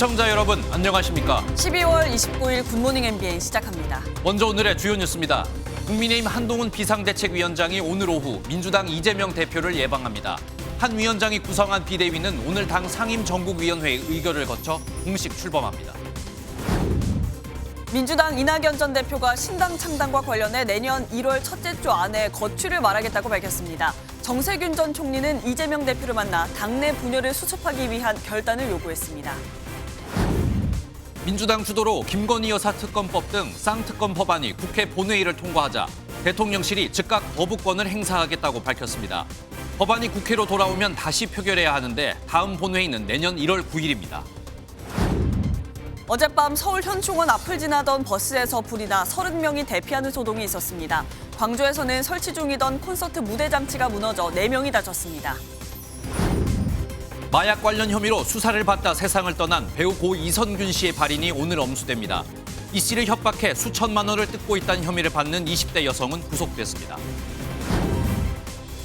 시청자 여러분, 안녕하십니까? 12월 29일 굿모닝 MBN 시작합니다. 먼저 오늘의 주요 뉴스입니다. 국민의힘 한동훈 비상대책위원장이 오늘 오후 민주당 이재명 대표를 예방합니다. 한 위원장이 구성한 비대위는 오늘 당 상임전국위원회 의결을 거쳐 공식 출범합니다. 민주당 이낙연 전 대표가 신당 창당과 관련해 내년 1월 첫째 주 안에 거취를 말하겠다고 밝혔습니다. 정세균 전 총리는 이재명 대표를 만나 당내 분열을 수습하기 위한 결단을 요구했습니다. 민주당 주도로 김건희 여사 특검법 등 쌍특검 법안이 국회 본회의를 통과하자 대통령실이 즉각 거부권을 행사하겠다고 밝혔습니다. 법안이 국회로 돌아오면 다시 표결해야 하는데 다음 본회의는 내년 1월 9일입니다. 어젯밤 서울 현충원 앞을 지나던 버스에서 불이 나 30명이 대피하는 소동이 있었습니다. 광주에서는 설치 중이던 콘서트 무대 장치가 무너져 4명이 다쳤습니다. 마약 관련 혐의로 수사를 받다 세상을 떠난 배우 고 이선균 씨의 발인이 오늘 엄수됩니다. 이 씨를 협박해 수천만 원을 뜯고 있다는 혐의를 받는 20대 여성은 구속됐습니다.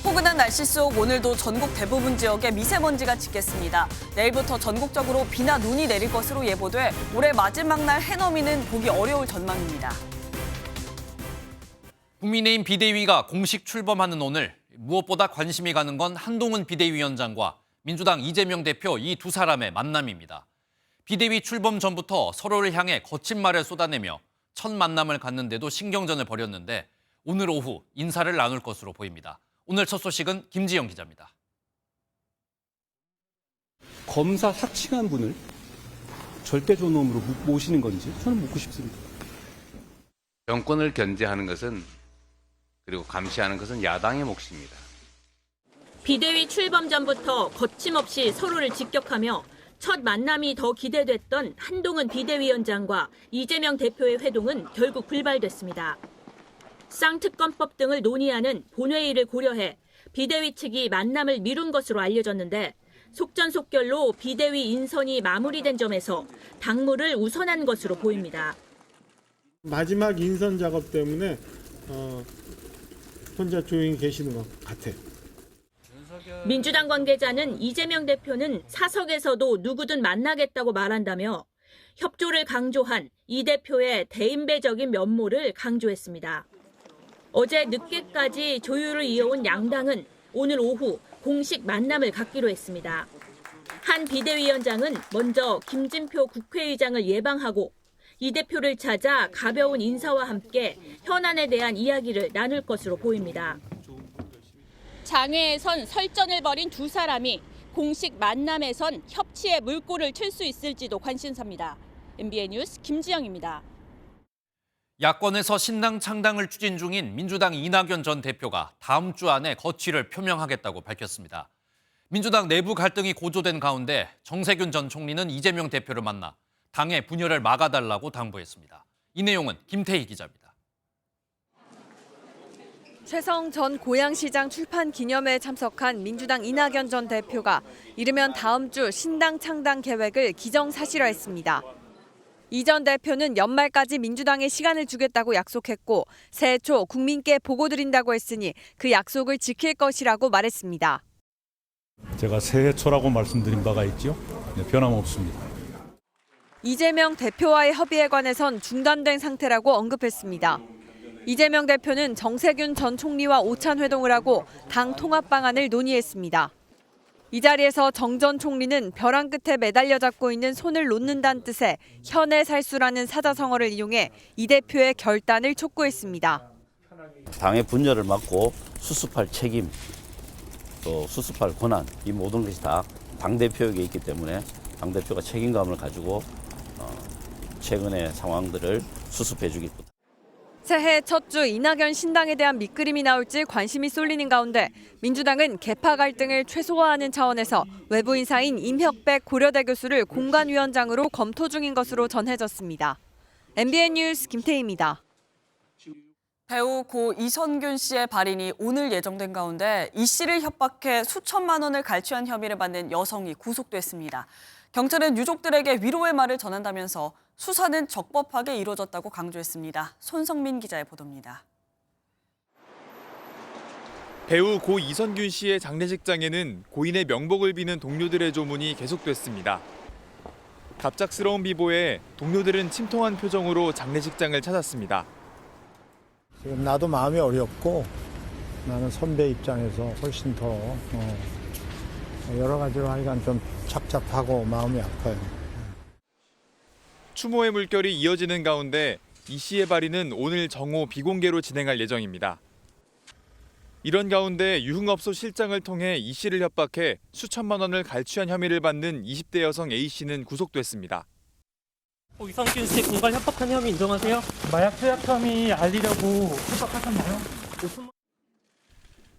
포근한 날씨 속 오늘도 전국 대부분 지역에 미세먼지가 짙겠습니다. 내일부터 전국적으로 비나 눈이 내릴 것으로 예보돼 올해 마지막 날 해넘이는 보기 어려울 전망입니다. 국민의힘 비대위가 공식 출범하는 오늘 무엇보다 관심이 가는 건 한동훈 비대위원장과 민주당 이재명 대표 이 두 사람의 만남입니다. 비대위 출범 전부터 서로를 향해 거친 말을 쏟아내며 첫 만남을 갖는데도 신경전을 벌였는데 오늘 오후 인사를 나눌 것으로 보입니다. 오늘 첫 소식은 김지영 기자입니다. 검사 사칭한 분을 절대존엄으로 모시는 건지 저는 묻고 싶습니다. 정권을 견제하는 것은 그리고 감시하는 것은 야당의 몫입니다. 비대위 출범 전부터 거침없이 서로를 직격하며 첫 만남이 더 기대됐던 한동훈 비대위원장과 이재명 대표의 회동은 결국 불발됐습니다. 쌍특검법 등을 논의하는 본회의를 고려해 비대위 측이 만남을 미룬 것으로 알려졌는데 속전속결로 비대위 인선이 마무리된 점에서 당무를 우선한 것으로 보입니다. 마지막 인선 작업 때문에 혼자 조용히 계시는 것 같아요. 민주당 관계자는 이재명 대표는 사석에서도 누구든 만나겠다고 말한다며 협조를 강조한 이 대표의 대인배적인 면모를 강조했습니다. 어제 늦게까지 조율을 이어온 양당은 오늘 오후 공식 만남을 갖기로 했습니다. 한 비대위원장은 먼저 김진표 국회의장을 예방하고 이 대표를 찾아 가벼운 인사와 함께 현안에 대한 이야기를 나눌 것으로 보입니다. 장외에선 설전을 벌인 두 사람이 공식 만남에선 협치의 물꼬를 틀 수 있을지도 관심사입니다. MBN 뉴스 김지영입니다. 야권에서 신당 창당을 추진 중인 민주당 이낙연 전 대표가 다음 주 안에 거취를 표명하겠다고 밝혔습니다. 민주당 내부 갈등이 고조된 가운데 정세균 전 총리는 이재명 대표를 만나 당의 분열을 막아달라고 당부했습니다. 이 내용은 김태희 기자입니다. 최성 전 고양시장 출판 기념회에 참석한 민주당 이낙연 전 대표가 이르면 다음 주 신당 창당 계획을 기정사실화했습니다. 이 전 대표는 연말까지 민주당에 시간을 주겠다고 약속했고 새해 초 국민께 보고드린다고 했으니 그 약속을 지킬 것이라고 말했습니다. 제가 새해 초라고 말씀드린 바가 있죠. 변함없습니다. 이재명 대표와의 협의에 관해선 중단된 상태라고 언급했습니다. 이재명 대표는 정세균 전 총리와 오찬 회동을 하고 당 통합 방안을 논의했습니다. 이 자리에서 정 전 총리는 벼랑 끝에 매달려 잡고 있는 손을 놓는다는 뜻의 현의 살수라는 사자성어를 이용해 이 대표의 결단을 촉구했습니다. 당의 분열을 막고 수습할 책임, 또 수습할 권한, 이 모든 것이 다 당대표에게 있기 때문에 당대표가 책임감을 가지고 최근의 상황들을 수습해 주겠다. 새해 첫 주 이낙연 신당에 대한 밑그림이 나올지 관심이 쏠리는 가운데 민주당은 계파 갈등을 최소화하는 차원에서 외부 인사인 임혁백 고려대 교수를 공관위원장으로 검토 중인 것으로 전해졌습니다. MBN 뉴스 김태희입니다. 배우 고 이선균 씨의 발인이 오늘 예정된 가운데 이 씨를 협박해 수천만 원을 갈취한 혐의를 받는 여성이 구속됐습니다. 경찰은 유족들에게 위로의 말을 전한다면서 수사는 적법하게 이루어졌다고 강조했습니다. 손성민 기자의 보도입니다. 배우 고 이선균 씨의 장례식장에는 고인의 명복을 비는 동료들의 조문이 계속됐습니다. 갑작스러운 비보에 동료들은 침통한 표정으로 장례식장을 찾았습니다. 지금 나도 마음이 어렵고 나는 선배 입장에서 훨씬 더 여러 가지로 하여간 좀 착잡하고 마음이 아파요. 추모의 물결이 이어지는 가운데 이 씨의 발인은 오늘 정오 비공개로 진행할 예정입니다. 이런 가운데 유흥업소 실장을 통해 이 씨를 협박해 수천만 원을 갈취한 혐의를 받는 20대 여성 A 씨는 구속됐습니다. 이성균 씨 공갈 협박한 혐의 인정하세요? 마약 투약 혐의 알리려고 협박하셨나요?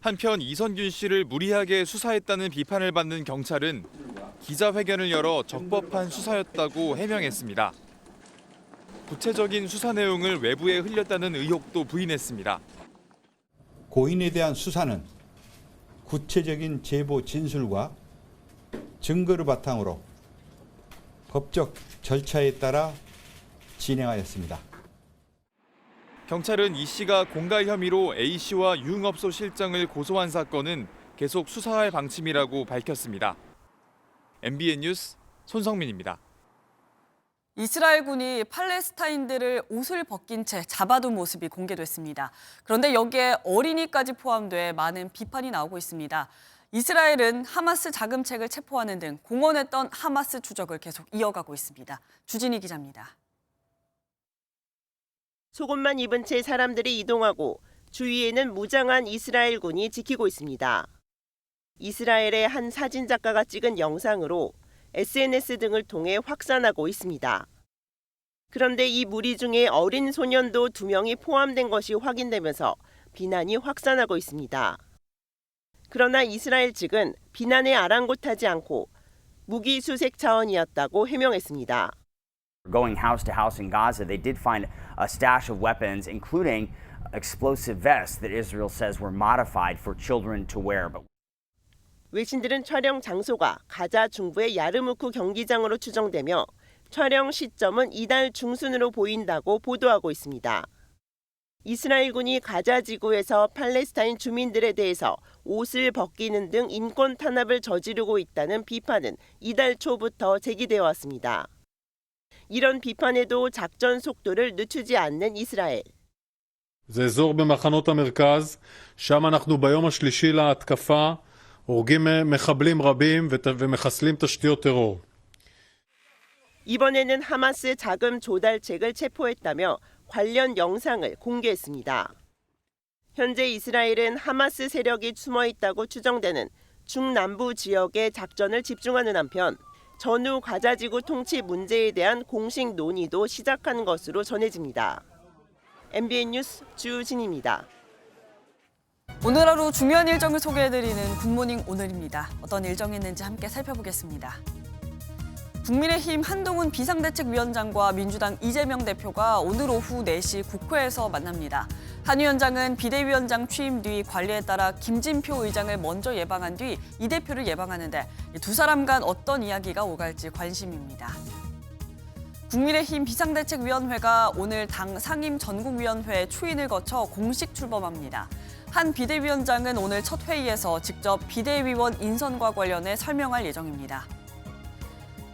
한편 이선균 씨를 무리하게 수사했다는 비판을 받는 경찰은 기자회견을 열어 적법한 수사였다고 해명했습니다. 구체적인 수사 내용을 외부에 흘렸다는 의혹도 부인했습니다. 고인에 대한 수사는 구체적인 제보 진술과 증거를 바탕으로 법적 절차에 따라 진행하였습니다. 경찰은 이 씨가 공갈 혐의로 A 씨와 유흥업소 실장을 고소한 사건은 계속 수사할 방침이라고 밝혔습니다. MBN 뉴스 손성민입니다. 이스라엘군이 팔레스타인들을 옷을 벗긴 채 잡아둔 모습이 공개됐습니다. 그런데 여기에 어린이까지 포함돼 많은 비판이 나오고 있습니다. 이스라엘은 하마스 자금책을 체포하는 등 공언했던 하마스 추적을 계속 이어가고 있습니다. 주진희 기자입니다. 속옷만 입은 채 사람들이 이동하고 주위에는 무장한 이스라엘군이 지키고 있습니다. 이스라엘의 한 사진작가가 찍은 영상으로 SNS 등을 통해 확산하고 있습니다. 그런데 이 무리 중에 어린 소년도 2명이 포함된 것이 확인되면서 비난이 확산하고 있습니다. 그러나 이스라엘 측은 비난에 아랑곳하지 않고 무기 수색 차원이었다고 해명했습니다. Going house to house in Gaza, they did find a stash of weapons, including explosive vests that Israel says were modified for children to wear. 외신들은 촬영 장소가 가자 중부의 야르무크 경기장으로 추정되며 촬영 시점은 이달 중순으로 보인다고 보도하고 있습니다. 이스라엘군이 가자 지구에서 팔레스타인 주민들에 대해서 옷을 벗기는 등 인권 탄압을 저지르고 있다는 비판은 이달 초부터 제기되어 왔습니다. 이런 비판에도 작전 속도를 늦추지 않는 이스라엘. זה אזור במחנות המרכז, שם אנחנו ביום השלישי להתקפה, הורגים מחבלים רבים ומחסלים תשתיות טרור. 이번에는 하마스 자금 조달책을 체포했다며 관련 영상을 공개했습니다. 현재 이스라엘은 하마스 세력이 숨어 있다고 추정되는 중남부 지역에 작전을 집중하는 한편 전후 가자지구 통치 문제에 대한 공식 논의도 시작한 것으로 전해집니다. MBN 뉴스 주진입니다. 오늘 하루 중요한 일정을 소개해드리는 굿모닝 오늘입니다. 어떤 일정이 있는지 함께 살펴보겠습니다. 국민의힘 한동훈 비상대책위원장과 민주당 이재명 대표가 오늘 오후 4시 국회에서 만납니다. 한 위원장은 비대위원장 취임 뒤 관리에 따라 김진표 의장을 먼저 예방한 뒤 이 대표를 예방하는데 두 사람 간 어떤 이야기가 오갈지 관심입니다. 국민의힘 비상대책위원회가 오늘 당 상임 전국위원회 초인을 거쳐 공식 출범합니다. 한 비대위원장은 오늘 첫 회의에서 직접 비대위원 인선과 관련해 설명할 예정입니다.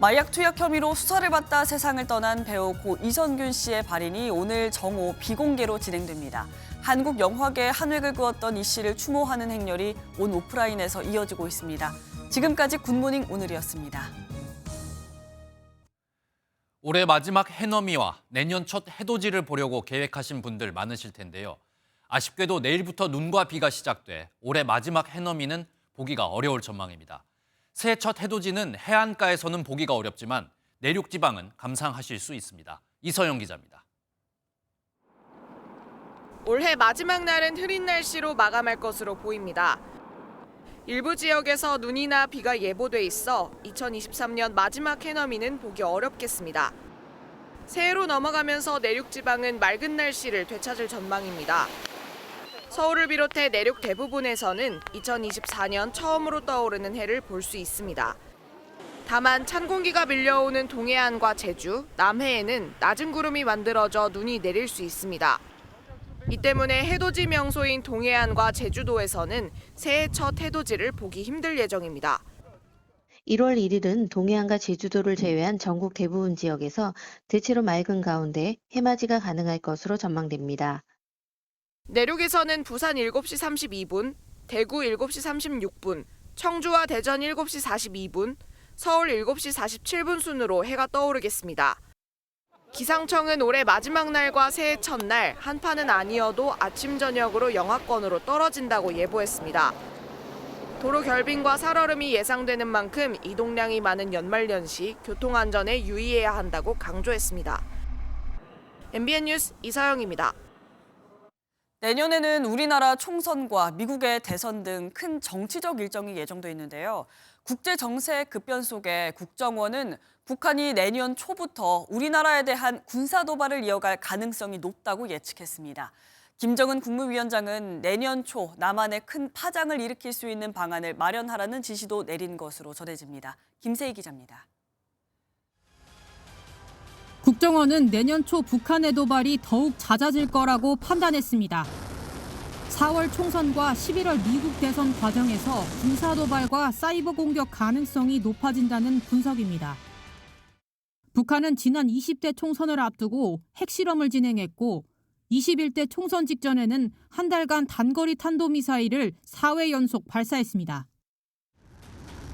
마약 투약 혐의로 수사를 받다 세상을 떠난 배우 고 이선균 씨의 발인이 오늘 정오 비공개로 진행됩니다. 한국 영화계에 한 획을 그었던 이 씨를 추모하는 행렬이 온 오프라인에서 이어지고 있습니다. 지금까지 굿모닝 오늘이었습니다. 올해 마지막 해넘이와 내년 첫 해돋이를 보려고 계획하신 분들 많으실 텐데요. 아쉽게도 내일부터 눈과 비가 시작돼 올해 마지막 해넘이는 보기가 어려울 전망입니다. 새해 첫 해돋이는 해안가에서는 보기가 어렵지만 내륙 지방은 감상하실 수 있습니다. 이서영 기자입니다. 올해 마지막 날은 흐린 날씨로 마감할 것으로 보입니다. 일부 지역에서 눈이나 비가 예보돼 있어 2023년 마지막 해넘이는 보기 어렵겠습니다. 새해로 넘어가면서 내륙 지방은 맑은 날씨를 되찾을 전망입니다. 서울을 비롯해 내륙 대부분에서는 2024년 처음으로 떠오르는 해를 볼 수 있습니다. 다만 찬 공기가 밀려오는 동해안과 제주, 남해에는 낮은 구름이 만들어져 눈이 내릴 수 있습니다. 이 때문에 해돋이 명소인 동해안과 제주도에서는 새해 첫 해돋이를 보기 힘들 예정입니다. 1월 1일은 동해안과 제주도를 제외한 전국 대부분 지역에서 대체로 맑은 가운데 해맞이가 가능할 것으로 전망됩니다. 내륙에서는 부산 7시 32분, 대구 7시 36분, 청주와 대전 7시 42분, 서울 7시 47분 순으로 해가 떠오르겠습니다. 기상청은 올해 마지막 날과 새해 첫날 한파는 아니어도 아침 저녁으로 영하권으로 떨어진다고 예보했습니다. 도로 결빙과 살얼음이 예상되는 만큼 이동량이 많은 연말연시 교통안전에 유의해야 한다고 강조했습니다. MBN 뉴스 이서영입니다. 내년에는 우리나라 총선과 미국의 대선 등 큰 정치적 일정이 예정돼 있는데요. 국제 정세의 급변 속에 국정원은 북한이 내년 초부터 우리나라에 대한 군사 도발을 이어갈 가능성이 높다고 예측했습니다. 김정은 국무위원장은 내년 초 남한에 큰 파장을 일으킬 수 있는 방안을 마련하라는 지시도 내린 것으로 전해집니다. 김세희 기자입니다. 국정원은 내년 초 북한의 도발이 더욱 잦아질 거라고 판단했습니다. 4월 총선과 11월 미국 대선 과정에서 군사 도발과 사이버 공격 가능성이 높아진다는 분석입니다. 북한은 지난 20대 총선을 앞두고 핵실험을 진행했고 21대 총선 직전에는 한 달간 단거리 탄도미사일을 4회 연속 발사했습니다.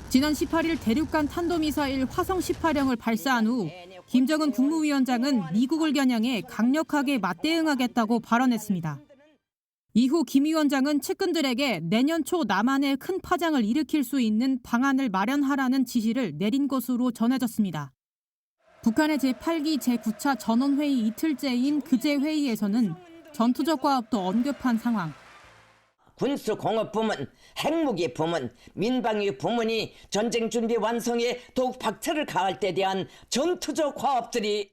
지난 18일 대륙간 탄도미사일 화성 18형을 발사한 후 김정은 국무위원장은 미국을 겨냥해 강력하게 맞대응하겠다고 발언했습니다. 이후 김 위원장은 측근들에게 내년 초 남한에 큰 파장을 일으킬 수 있는 방안을 마련하라는 지시를 내린 것으로 전해졌습니다. 북한의 제8기 제9차 전원회의 이틀째인 그제 회의에서는 전투적 과업도 언급한 상황. 군수공업 부문, 핵무기 부문, 민방위 부문이 전쟁 준비 완성에 더욱 박차를 가할 때 대한 전투적 과업들이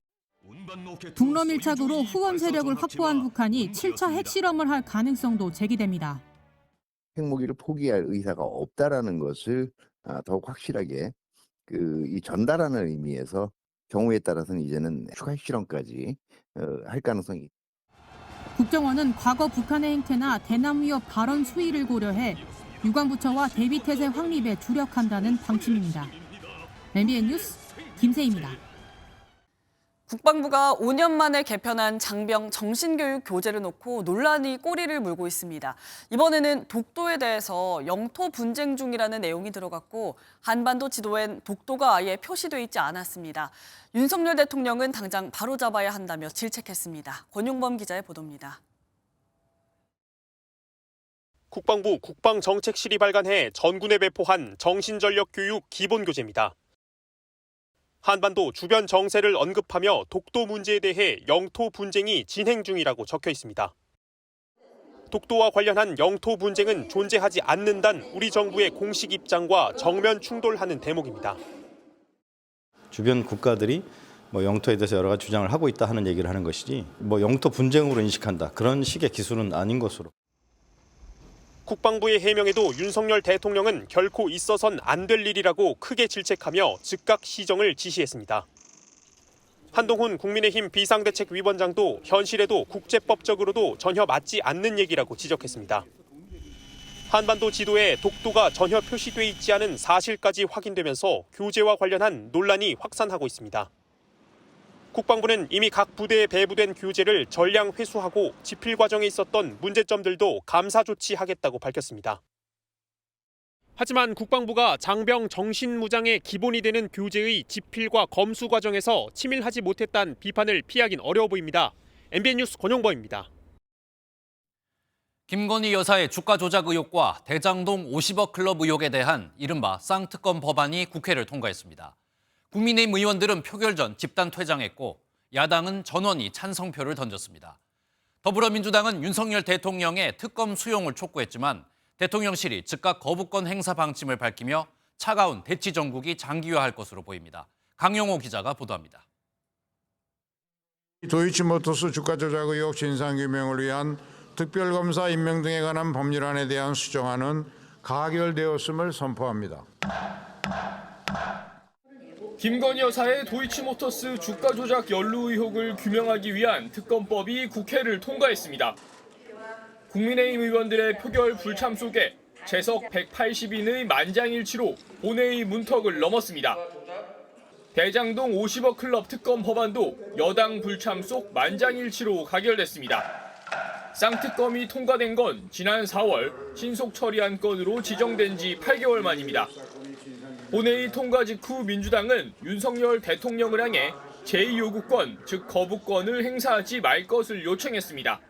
북러 밀착으로 후원 세력을 확보한 북한이 7차 핵실험을 할 가능성도 제기됩니다. 핵무기를 포기할 의사가 없다라는 것을 더욱 확실하게 이 전달하는 의미에서 경우에 따라서는 이제는 추가 핵실험까지 할 가능성이 있다. 국정원은 과거 북한의 행태나 대남 위협 발언 수위를 고려해 유관부처와 대비태세 확립에 주력한다는 방침입니다. MBN 뉴스 김세희입니다. 국방부가 5년 만에 개편한 장병 정신교육 교재를 놓고 논란이 꼬리를 물고 있습니다. 이번에는 독도에 대해서 영토 분쟁 중이라는 내용이 들어갔고 한반도 지도엔 독도가 아예 표시돼 있지 않았습니다. 윤석열 대통령은 당장 바로잡아야 한다며 질책했습니다. 권용범 기자의 보도입니다. 국방부 국방정책실이 발간해 전군에 배포한 정신전력교육 기본교재입니다. 한반도 주변 정세를 언급하며 독도 문제에 대해 영토 분쟁이 진행 중이라고 적혀 있습니다. 독도와 관련한 영토 분쟁은 존재하지 않는다는 우리 정부의 공식 입장과 정면 충돌하는 대목입니다. 주변 국가들이 영토에 대해서 여러 가지 주장을 하고 있다 하는 얘기를 하는 것이지 영토 분쟁으로 인식한다 그런 식의 기술은 아닌 것으로. 국방부의 해명에도 윤석열 대통령은 결코 있어선 안 될 일이라고 크게 질책하며 즉각 시정을 지시했습니다. 한동훈 국민의힘 비상대책위원장도 현실에도 국제법적으로도 전혀 맞지 않는 얘기라고 지적했습니다. 한반도 지도에 독도가 전혀 표시돼 있지 않은 사실까지 확인되면서 교재와 관련한 논란이 확산하고 있습니다. 국방부는 이미 각 부대에 배부된 교재를 전량 회수하고 집필 과정에 있었던 문제점들도 감사 조치하겠다고 밝혔습니다. 하지만 국방부가 장병 정신무장의 기본이 되는 교재의 집필과 검수 과정에서 치밀하지 못했다는 비판을 피하긴 어려워 보입니다. MBN 뉴스 권용범입니다. 김건희 여사의 주가 조작 의혹과 대장동 50억 클럽 의혹에 대한 이른바 쌍특검 법안이 국회를 통과했습니다. 국민의힘 의원들은 표결 전 집단 퇴장했고 야당은 전원이 찬성표를 던졌습니다. 더불어민주당은 윤석열 대통령의 특검 수용을 촉구했지만 대통령실이 즉각 거부권 행사 방침을 밝히며 차가운 대치 정국이 장기화할 것으로 보입니다. 강용호 기자가 보도합니다. 도이치모터스 주가 조작 의혹 진상규명을 위한 특별검사 임명 등에 관한 법률안에 대한 수정안은 가결되었음을 선포합니다. 김건희 여사의 도이치모터스 주가 조작 연루 의혹을 규명하기 위한 특검법이 국회를 통과했습니다. 국민의힘 의원들의 표결 불참 속에 재석 180인의 만장일치로 본회의 문턱을 넘었습니다. 대장동 50억 클럽 특검 법안도 여당 불참 속 만장일치로 가결됐습니다. 쌍특검이 통과된 건 지난 4월 신속 처리한 건으로 지정된 지 8개월 만입니다. 본회의 통과 직후 민주당은 윤석열 대통령을 향해 제2요구권, 즉 거부권을 행사하지 말 것을 요청했습니다.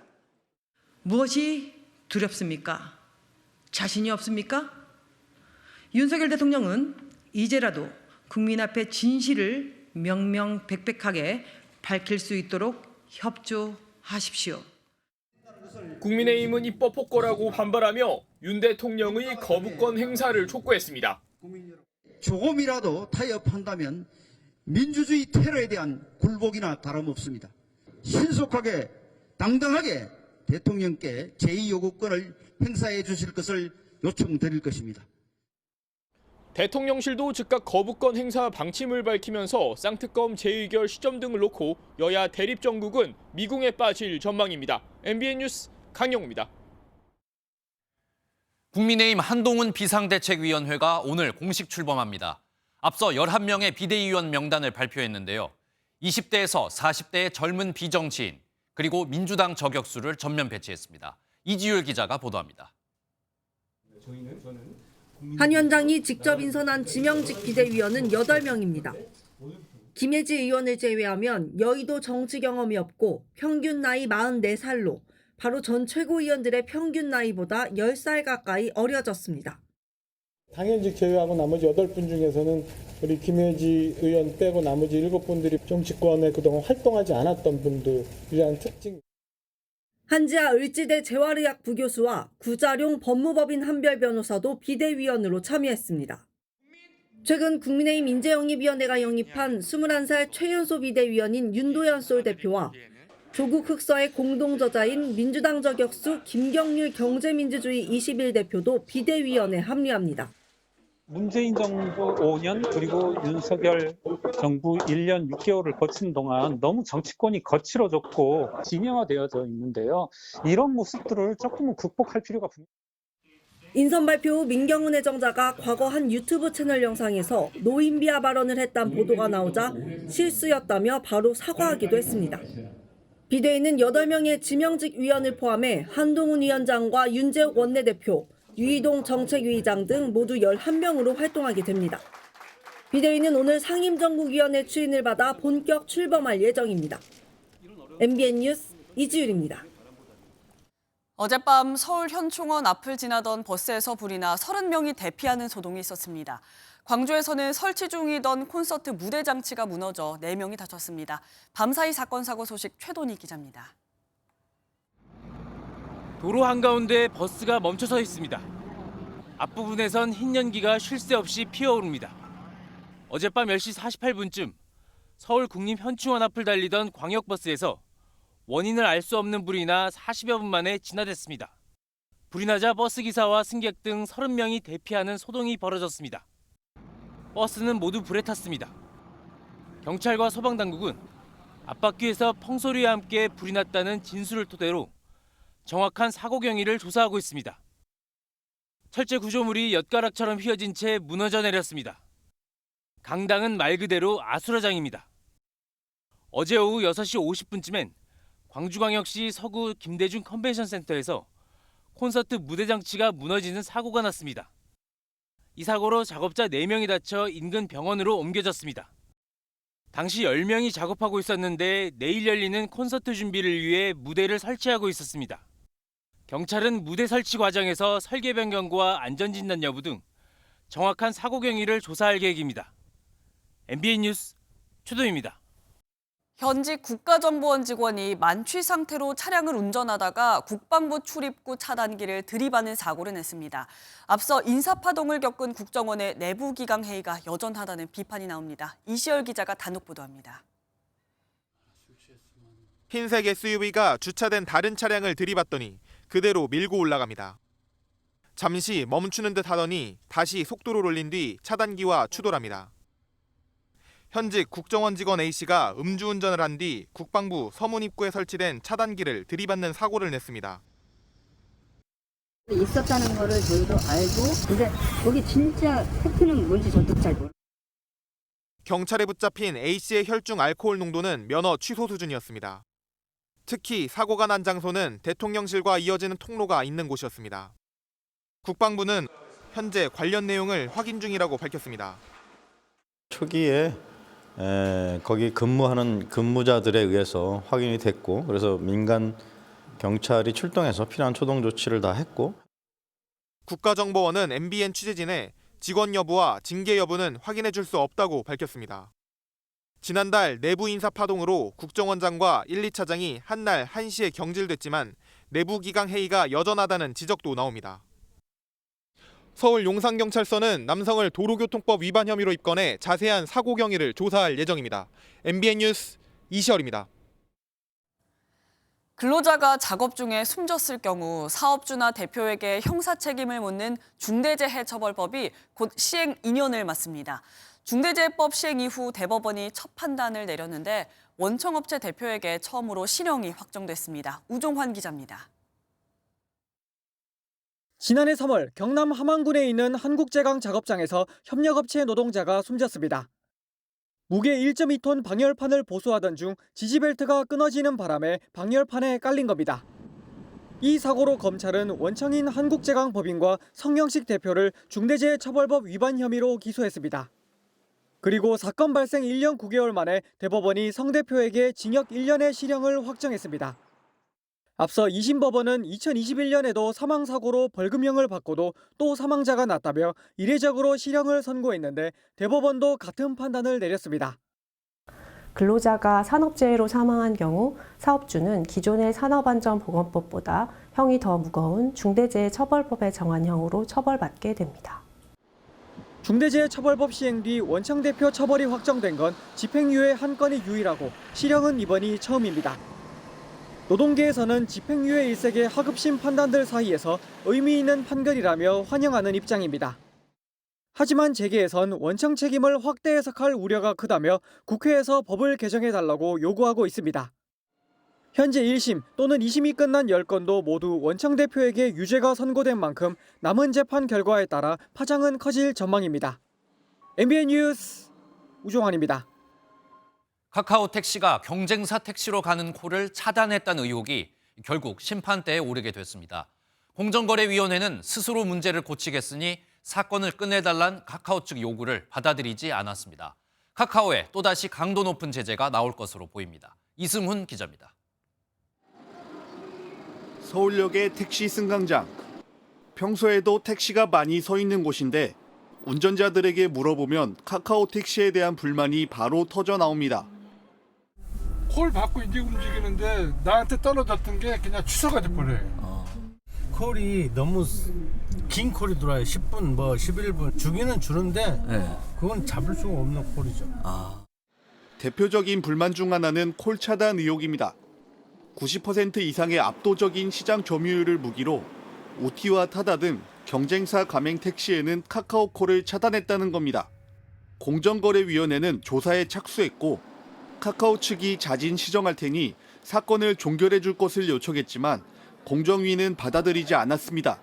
무엇이 두렵습니까? 자신이 없습니까? 윤석열 대통령은 이제라도 국민 앞에 진실을 명명백백하게 밝힐 수 있도록 협조하십시오. 국민의힘은 입법 폭거라고 반발하며 윤 대통령의 거부권 행사를 촉구했습니다. 조금이라도 타협한다면 민주주의 테러에 대한 굴복이나 다름없습니다. 신속하게 당당하게 대통령께 제2요구권을 행사해 주실 것을 요청드릴 것입니다. 대통령실도 즉각 거부권 행사 방침을 밝히면서 쌍특검 재의결 시점 등을 놓고 여야 대립 정국은 미궁에 빠질 전망입니다. MBN 뉴스 강영우입니다. 국민의힘 한동훈 비상대책위원회가 오늘 공식 출범합니다. 앞서 11명의 비대위원 명단을 발표했는데요. 20대에서 40대의 젊은 비정치인, 그리고 민주당 저격수를 전면 배치했습니다. 이지율 기자가 보도합니다. 한 위원장이 직접 인선한 지명직 비대위원은 8명입니다. 김혜지 의원을 제외하면 여의도 정치 경험이 없고 평균 나이 44살로 바로 전 최고위원들의 평균 나이보다 10살 가까이 어려졌습니다. 당연직 제외하고 나머지 8분 중에서는 우리 김혜지 의원 빼고 나머지 7분들이 정치권에 그동안 활동하지 않았던 분들이라는 특징. 한지아 을지대 재활의학 부교수와 구자룡 법무법인 한별 변호사도 비대위원으로 참여했습니다. 최근 국민의힘 인재영입위원회가 영입한 21살 최연소 비대위원인 윤도현 솔 대표와 조국 흑서의 공동저자인 민주당 저격수 김경률 경제민주주의 21대표도 비대위원회에 합류합니다. 문재인 정부 5년 그리고 윤석열 정부 1년 6개월을 거친 동안 너무 정치권이 거칠어졌고 진영화되어져 있는데요. 이런 모습들을 조금은 극복할 필요가 분명합니다. 인선 발표 후 민경훈 애정자가 과거 한 유튜브 채널 영상에서 노인 비하 발언을 했다는 보도가 나오자 실수였다며 바로 사과하기도 했습니다. 비대위는 8명의 지명직 위원을 포함해 한동훈 위원장과 윤재욱 원내대표, 유이동 정책위의장 등 모두 11명으로 활동하게 됩니다. 비대위는 오늘 상임정국위원회 추인을 받아 본격 출범할 예정입니다. MBN 뉴스 이지율입니다. 어젯밤 서울 현충원 앞을 지나던 버스에서 불이 나 30명이 대피하는 소동이 있었습니다. 광주에서는 설치 중이던 콘서트 무대 장치가 무너져 4명이 다쳤습니다. 밤사이 사건 사고 소식 최돈희 기자입니다. 도로 한가운데 버스가 멈춰서 있습니다. 앞부분에선 흰 연기가 쉴 새 없이 피어오릅니다. 어젯밤 10시 48분쯤 서울 국립현충원 앞을 달리던 광역버스에서 원인을 알 수 없는 불이 나 40여 분 만에 진화됐습니다. 불이 나자 버스기사와 승객 등 30명이 대피하는 소동이 벌어졌습니다. 버스는 모두 불에 탔습니다. 경찰과 소방당국은 앞바퀴에서 펑소리와 함께 불이 났다는 진술을 토대로 정확한 사고 경위를 조사하고 있습니다. 철제 구조물이 엿가락처럼 휘어진 채 무너져 내렸습니다. 강당은 말 그대로 아수라장입니다. 어제 오후 6시 50분쯤엔 광주광역시 서구 김대중 컨벤션센터에서 콘서트 무대 장치가 무너지는 사고가 났습니다. 이 사고로 작업자 4명이 다쳐 인근 병원으로 옮겨졌습니다. 당시 10명이 작업하고 있었는데 내일 열리는 콘서트 준비를 위해 무대를 설치하고 있었습니다. 경찰은 무대 설치 과정에서 설계 변경과 안전진단 여부 등 정확한 사고 경위를 조사할 계획입니다. MBN 뉴스 최도입니다. 현직 국가정보원 직원이 만취 상태로 차량을 운전하다가 국방부 출입구 차단기를 들이받는 사고를 냈습니다. 앞서 인사파동을 겪은 국정원의 내부 기강 회의가 여전하다는 비판이 나옵니다. 이시열 기자가 단독 보도합니다. 흰색 SUV가 주차된 다른 차량을 들이받더니 그대로 밀고 올라갑니다. 잠시 멈추는 듯 하더니 다시 속도를 올린 뒤 차단기와 추돌합니다. 현직 국정원 직원 A씨가 음주운전을 한 뒤 국방부 서문 입구에 설치된 차단기를 들이받는 사고를 냈습니다. 있었다는 거를 저희도 알고, 근데 거기 진짜 팩트는 뭔지 저도 잘 모르겠어요. 경찰에 붙잡힌 A씨의 혈중 알코올 농도는 면허 취소 수준이었습니다. 특히 사고가 난 장소는 대통령실과 이어지는 통로가 있는 곳이었습니다. 국방부는 현재 관련 내용을 확인 중이라고 밝혔습니다. 초기에 거기 근무하는 근무자들에 의해서 확인이 됐고, 그래서 민간 경찰이 출동해서 필요한 초동 조치를 다 했고, 국가정보원은 MBN 취재진에 직원 여부와 징계 여부는 확인해 줄 수 없다고 밝혔습니다. 지난달 내부 인사 파동으로 국정원장과 1, 2차장이 한날 1시에 경질됐지만 내부 기강 회의가 여전하다는 지적도 나옵니다. 서울 용산경찰서는 남성을 도로교통법 위반 혐의로 입건해 자세한 사고 경위를 조사할 예정입니다. MBN 뉴스 이시열입니다. 근로자가 작업 중에 숨졌을 경우 사업주나 대표에게 형사 책임을 묻는 중대재해처벌법이 곧 시행 2년을 맞습니다. 중대재해법 시행 이후 대법원이 첫 판단을 내렸는데 원청업체 대표에게 처음으로 실형이 확정됐습니다. 우종환 기자입니다. 지난해 3월 경남 함안군에 있는 한국제강 작업장에서 협력업체 노동자가 숨졌습니다. 무게 1.2톤 방열판을 보수하던 중 지지벨트가 끊어지는 바람에 방열판에 깔린 겁니다. 이 사고로 검찰은 원청인 한국제강 법인과 성영식 대표를 중대재해처벌법 위반 혐의로 기소했습니다. 그리고 사건 발생 1년 9개월 만에 대법원이 성 대표에게 징역 1년의 실형을 확정했습니다. 앞서 2심 법원은 2021년에도 사망사고로 벌금형을 받고도 또 사망자가 났다며 이례적으로 실형을 선고했는데 대법원도 같은 판단을 내렸습니다. 근로자가 산업재해로 사망한 경우 사업주는 기존의 산업안전보건법보다 형이 더 무거운 중대재해처벌법에 정한 형으로 처벌받게 됩니다. 중대재해처벌법 시행 뒤 원청 대표 처벌이 확정된 건 집행유예 한 건이 유일하고 실형은 이번이 처음입니다. 노동계에서는 집행유예 일색의 하급심 판단들 사이에서 의미 있는 판결이라며 환영하는 입장입니다. 하지만 재계에선 원청 책임을 확대 해석할 우려가 크다며 국회에서 법을 개정해달라고 요구하고 있습니다. 현재 1심 또는 2심이 끝난 10건도 모두 원청 대표에게 유죄가 선고된 만큼 남은 재판 결과에 따라 파장은 커질 전망입니다. MBN 뉴스 우종환입니다. 카카오 택시가 경쟁사 택시로 가는 콜을 차단했다는 의혹이 결국 심판대에 오르게 됐습니다. 공정거래위원회는 스스로 문제를 고치겠으니 사건을 끝내달란 카카오 측 요구를 받아들이지 않았습니다. 카카오에 또다시 강도 높은 제재가 나올 것으로 보입니다. 이승훈 기자입니다. 서울역의 택시 승강장. 평소에도 택시가 많이 서 있는 곳인데 운전자들에게 물어보면 카카오 택시에 대한 불만이 바로 터져 나옵니다. 콜 받고 이제 움직이는데 나한테 떨어졌던 게 그냥 취소가 돼버려요. 콜이 너무 긴 콜이 들어와요. 10분, 11분. 주기는 주는데 그건 잡을 수가 없는 콜이죠. 대표적인 불만 중 하나는 콜 차단 의혹입니다. 90% 이상의 압도적인 시장 점유율을 무기로 오티와 타다 등 경쟁사 가맹 택시에는 카카오콜을 차단했다는 겁니다. 공정거래위원회는 조사에 착수했고 카카오 측이 자진 시정할 테니 사건을 종결해 줄 것을 요청했지만 공정위는 받아들이지 않았습니다.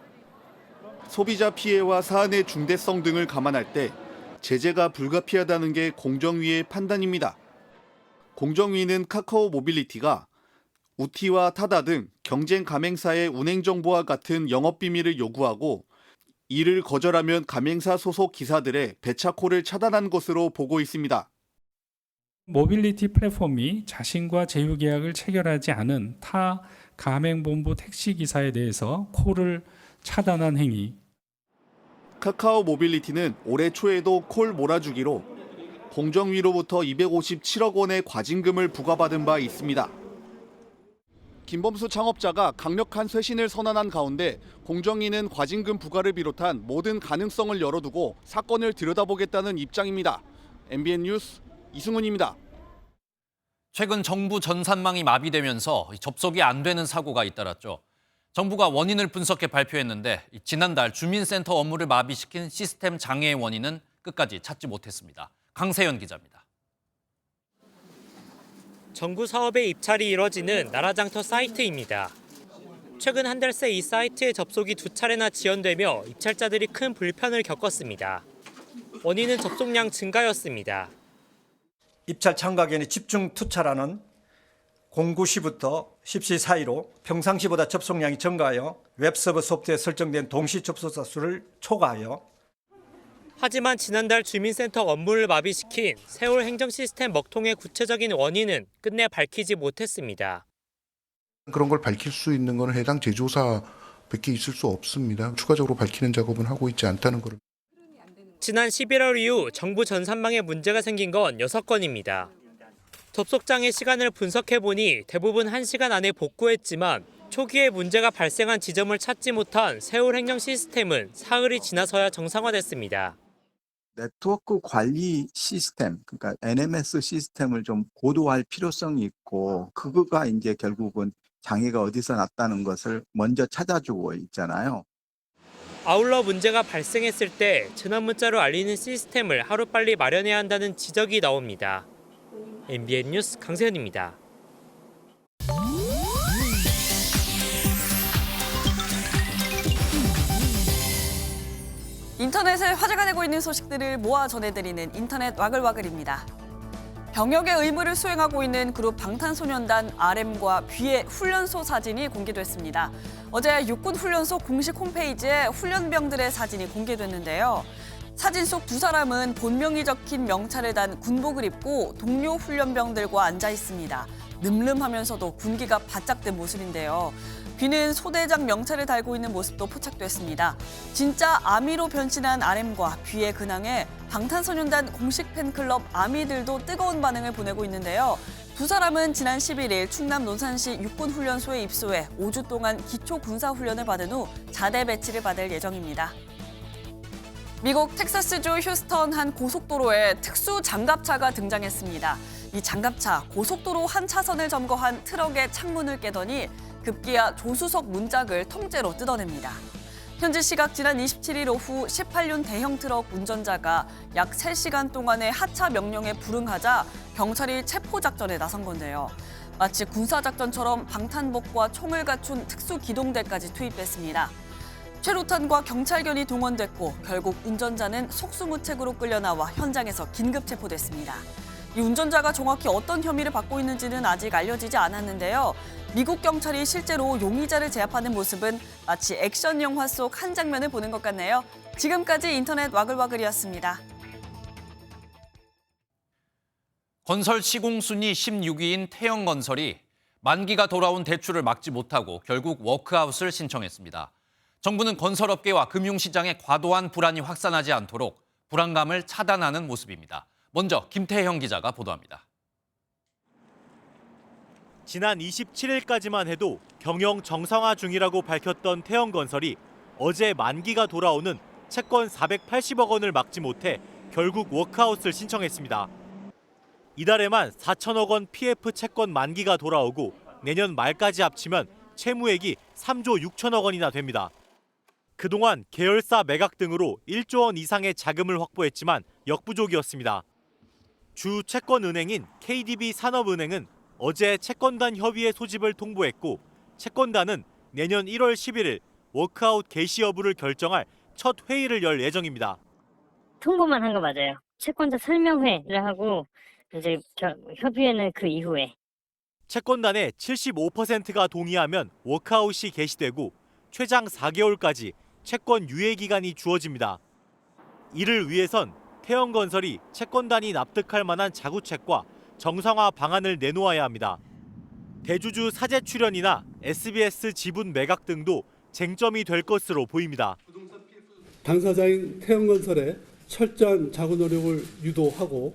소비자 피해와 사안의 중대성 등을 감안할 때 제재가 불가피하다는 게 공정위의 판단입니다. 공정위는 카카오 모빌리티가 우티와 타다 등 경쟁 가맹사의 운행 정보와 같은 영업 비밀을 요구하고 이를 거절하면 가맹사 소속 기사들의 배차콜을 차단한 것으로 보고 있습니다. 모빌리티 플랫폼이 자신과 제휴계약을 체결하지 않은 타 가맹본부 택시기사에 대해서 콜을 차단한 행위. 카카오 모빌리티는 올해 초에도 콜 몰아주기로 공정위로부터 257억 원의 과징금을 부과받은 바 있습니다. 김범수 창업자가 강력한 쇄신을 선언한 가운데 공정위는 과징금 부과를 비롯한 모든 가능성을 열어두고 사건을 들여다보겠다는 입장입니다. MBN 뉴스 이승훈입니다. 최근 정부 전산망이 마비되면서 접속이 안 되는 사고가 잇따랐죠. 정부가 원인을 분석해 발표했는데 지난달 주민센터 업무를 마비시킨 시스템 장애의 원인은 끝까지 찾지 못했습니다. 강세연 기자입니다. 정부 사업의 입찰이 이뤄지는 나라장터 사이트입니다. 최근 한 달 새 이 사이트에 접속이 2차례나 지연되며 입찰자들이 큰 불편을 겪었습니다. 원인은 접속량 증가였습니다. 입찰 참가견이 집중 투차라는 공구 시부터 10시 사이로 평상시보다 접속량이 증가하여 웹서버 소프트에 설정된 동시 접속자 수를 초과하여 하지만 지난달 주민센터 업무를 마비시킨 세월 행정 시스템 먹통의 구체적인 원인은 끝내 밝히지 못했습니다. 그런 걸 밝힐 수 있는 건 해당 제조사밖에 있을 수 없습니다. 추가적으로 밝히는 작업은 하고 있지 않다는 걸. 지난 11월 이후 정부 전산망에 문제가 생긴 건 6건입니다. 접속장의 시간을 분석해보니 대부분 1시간 안에 복구했지만 초기에 문제가 발생한 지점을 찾지 못한 세월 행정 시스템은 사흘이 지나서야 정상화됐습니다. 네트워크 관리 시스템, 그러니까 NMS 시스템을 좀 고도화할 필요성이 있고 그거가 이제 결국은 장애가 어디서 났다는 것을 먼저 찾아주고 있잖아요. 아울러 문제가 발생했을 때 전원 문자로 알리는 시스템을 하루빨리 마련해야 한다는 지적이 나옵니다. MBN 뉴스 강세현입니다. 인터넷에 화제가 되고 있는 소식들을 모아 전해드리는 인터넷 와글와글입니다. 병역의 의무를 수행하고 있는 그룹 방탄소년단 RM과 뷔의 훈련소 사진이 공개됐습니다. 어제 육군훈련소 공식 홈페이지에 훈련병들의 사진이 공개됐는데요. 사진 속 두 사람은 본명이 적힌 명찰을 단 군복을 입고 동료 훈련병들과 앉아 있습니다. 늠름하면서도 군기가 바짝 든 모습인데요. 뷔는 소대장 명찰을 달고 있는 모습도 포착됐습니다. 진짜 아미로 변신한 RM과 뷔의 근황에 방탄소년단 공식 팬클럽 아미들도 뜨거운 반응을 보내고 있는데요. 두 사람은 지난 11일 충남 논산시 육군훈련소에 입소해 5주 동안 기초 군사훈련을 받은 후 자대 배치를 받을 예정입니다. 미국 텍사스주 휴스턴 한 고속도로에 특수 장갑차가 등장했습니다. 이 장갑차 고속도로 한 차선을 점거한 트럭의 창문을 깨더니 급기야 조수석 문짝을 통째로 뜯어냅니다. 현지 시각 지난 27일 오후 18륜 대형 트럭 운전자가 약 3시간 동안의 하차 명령에 불응하자 경찰이 체포작전에 나선 건데요. 마치 군사작전처럼 방탄복과 총을 갖춘 특수기동대까지 투입됐습니다. 최루탄과 경찰견이 동원됐고 결국 운전자는 속수무책으로 끌려나와 현장에서 긴급 체포됐습니다. 이 운전자가 정확히 어떤 혐의를 받고 있는지는 아직 알려지지 않았는데요. 미국 경찰이 실제로 용의자를 제압하는 모습은 마치 액션 영화 속 한 장면을 보는 것 같네요. 지금까지 인터넷 와글와글이었습니다. 건설 시공 순위 16위인 태영건설이 만기가 돌아온 대출을 막지 못하고 결국 워크아웃을 신청했습니다. 정부는 건설업계와 금융시장에 과도한 불안이 확산하지 않도록 불안감을 차단하는 모습입니다. 먼저 김태형 기자가 보도합니다. 지난 27일까지만 해도 경영 정상화 중이라고 밝혔던 태영건설이 어제 만기가 돌아오는 채권 480억 원을 막지 못해 결국 워크아웃을 신청했습니다. 이달에만 4천억 원 PF 채권 만기가 돌아오고 내년 말까지 합치면 채무액이 3조 6천억 원이나 됩니다. 그동안 계열사 매각 등으로 1조 원 이상의 자금을 확보했지만 역부족이었습니다. 주 채권은행인 KDB 산업은행은 어제 채권단 협의회 소집을 통보했고 채권단은 내년 1월 11일 워크아웃 개시 여부를 결정할 첫 회의를 열 예정입니다. 통보만 한 거 맞아요. 채권자 설명회를 하고 이제 협의회는 그 이후에. 채권단의 75%가 동의하면 워크아웃이 개시되고 최장 4개월까지 채권 유예 기간이 주어집니다. 이를 위해선 태영건설이 채권단이 납득할 만한 자구책과 정상화 방안을 내놓아야 합니다. 대주주 사재 출연이나 SBS 지분 매각 등도 쟁점이 될 것으로 보입니다. 당사자인 태영건설의 철저한 자구 노력을 유도하고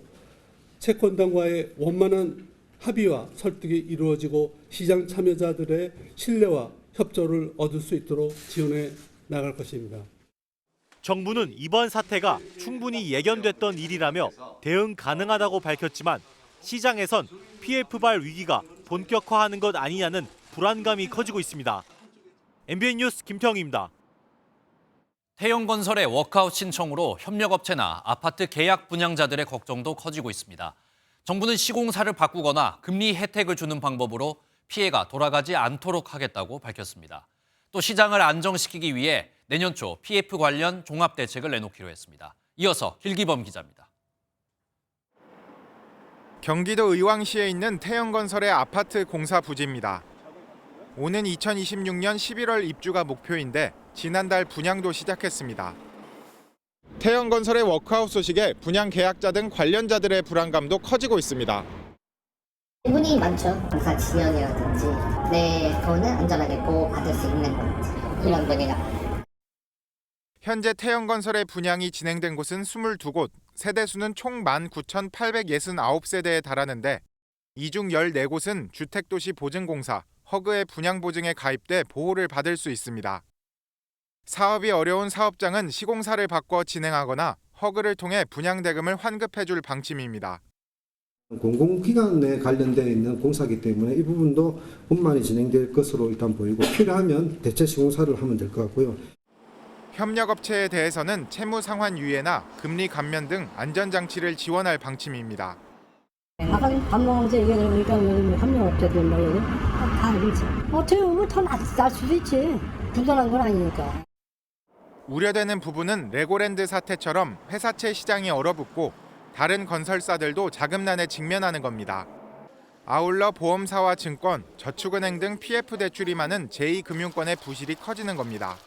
채권단과의 원만한 합의와 설득이 이루어지고 시장 참여자들의 신뢰와 협조를 얻을 수 있도록 지원해 나갈 것입니다. 정부는 이번 사태가 충분히 예견됐던 일이라며 대응 가능하다고 밝혔지만 시장에선 PF발 위기가 본격화하는 것 아니냐는 불안감이 커지고 있습니다. MBN 뉴스 김태형입니다. 태영건설의 워크아웃 신청으로 협력업체나 아파트 계약 분양자들의 걱정도 커지고 있습니다. 정부는 시공사를 바꾸거나 금리 혜택을 주는 방법으로 피해가 돌아가지 않도록 하겠다고 밝혔습니다. 또 시장을 안정시키기 위해 내년 초 PF 관련 종합대책을 내놓기로 했습니다. 이어서 길기범 기자입니다. 경기도 의왕시에 있는 태영건설의 아파트 공사 부지입니다. 오는 2026년 11월 입주가 목표인데 지난달 분양도 시작했습니다. 태영건설의 워크아웃 소식에 분양 계약자 등 관련자들의 불안감도 커지고 있습니다. 분이 많죠. 공사 지연이라든지 내 돈을 안전하게 보호받을 수 있는 건지 이런 분이가. 현재 태영건설의 분양이 진행된 곳은 22곳, 세대수는 총 19,869세대에 달하는데 이 중 14곳은 주택도시보증공사, 허그의 분양보증에 가입돼 보호를 받을 수 있습니다. 사업이 어려운 사업장은 시공사를 바꿔 진행하거나 허그를 통해 분양대금을 환급해줄 방침입니다. 공공기관에 관련되어 있는 공사이기 때문에 이 부분도 원만히 진행될 것으로 일단 보이고 필요하면 대체 시공사를 하면 될 것 같고요. 협력업체에 대해서는 채무 상환 유예나 금리 감면 등 안전장치를 지원할 방침입니다. 아까 밥 먹으면서 얘기하니까 협력업체들 말이야. 다 그렇지. 어떻게 보면 더 날 수도 있지. 불편한 건 아니니까. 우려되는 부분은 레고랜드 사태처럼 회사채 시장이 얼어붙고 다른 건설사들도 자금난에 직면하는 겁니다. 아울러 보험사와 증권, 저축은행 등 PF 대출이 많은 제2금융권의 부실이 커지는 겁니다.